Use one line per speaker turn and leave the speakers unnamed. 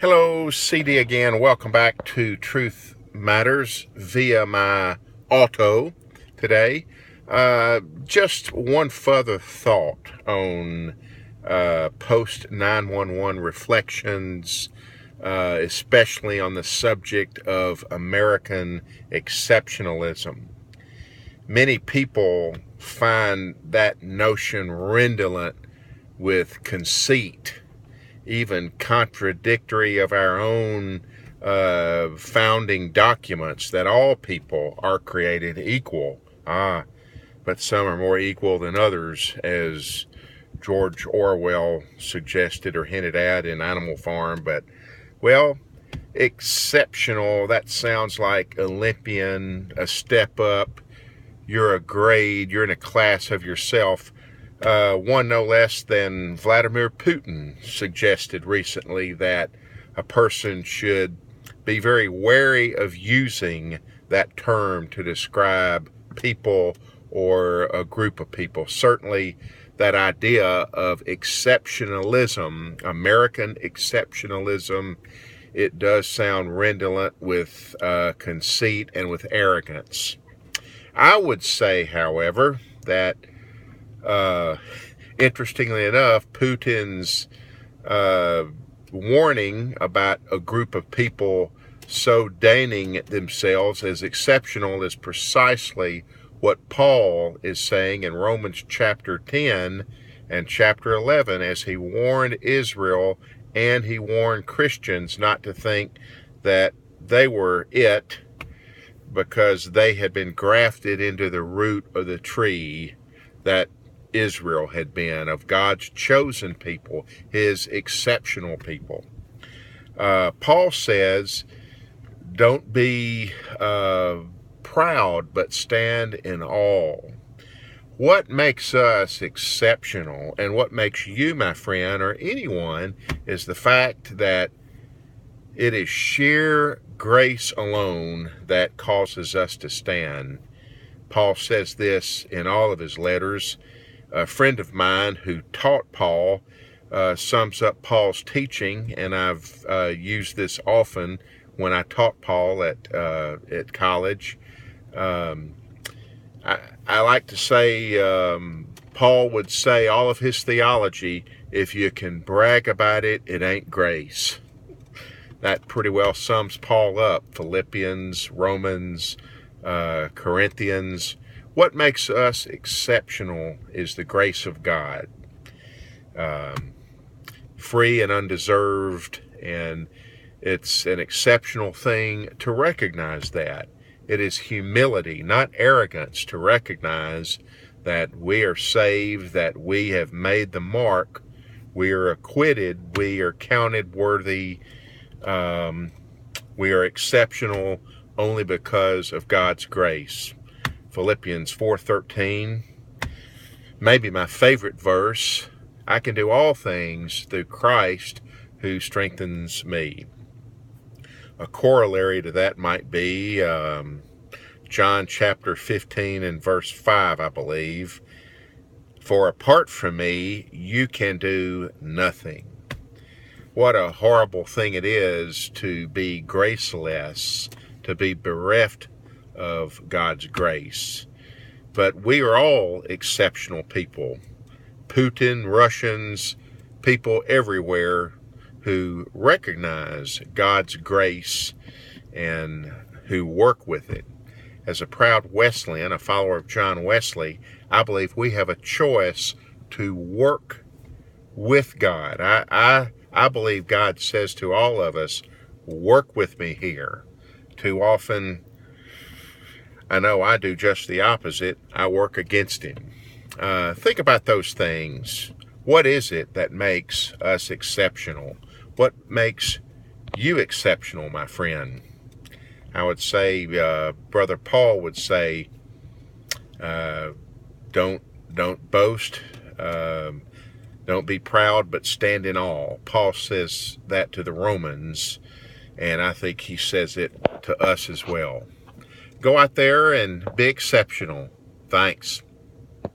Hello, CD again. Welcome back to Truth Matters via my auto today. Just one further thought on Post-911 reflections, especially on the subject of American exceptionalism. Many people find that notion redolent with conceit, even contradictory of our own founding documents, that all people are created equal. But some are more equal than others, as George Orwell suggested or hinted at in Animal Farm. But, well, exceptional, that sounds like Olympian, a step up, you're a grade, you're in a class of yourself. One no less than Vladimir Putin suggested recently that a person should be very wary of using that term to describe people or a group of people. Certainly that idea of exceptionalism, American exceptionalism, it does sound redolent with conceit and with arrogance. I would say, however, that interestingly enough, Putin's warning about a group of people so deigning themselves as exceptional is precisely what Paul is saying in Romans chapter 10 and chapter 11, as he warned Israel and he warned Christians not to think that they were it because they had been grafted into the root of the tree that Israel had been, of God's chosen people, his exceptional people. Paul says, don't be proud, but stand in awe. What makes us exceptional, and what makes you, my friend, or anyone, is the fact that it is sheer grace alone that causes us to stand. Paul says this in all of his letters. A friend of mine who taught Paul sums up Paul's teaching, and I've used this often when I taught Paul at college. I like to say Paul would say all of his theology, if you can brag about it, it ain't grace. That pretty well sums Paul up. Philippians, Romans, Corinthians. What makes us exceptional is the grace of God. Free and undeserved, and it's an exceptional thing to recognize that. It is humility, not arrogance, to recognize that we are saved, that we have made the mark, we are acquitted, we are counted worthy, we are exceptional only because of God's grace. Philippians 4:13, maybe my favorite verse. I can do all things through Christ who strengthens me. A corollary to that might be John chapter 15 and verse 5, I believe. For apart from me, you can do nothing. What a horrible thing it is to be graceless, to be bereft of God's grace. But we are all exceptional people. Putin, Russians, people everywhere who recognize God's grace and who work with it. As a proud Wesleyan, a follower of John Wesley, I believe we have a choice to work with God. I believe God says to all of us, work with me here. Too often, I know I do just the opposite. I work against him. Think about those things. What is it that makes us exceptional? What makes you exceptional, my friend? I would say, Brother Paul would say, don't boast, don't be proud, but stand in awe. Paul says that to the Romans, and I think he says it to us as well. Go out there and be exceptional. Thanks.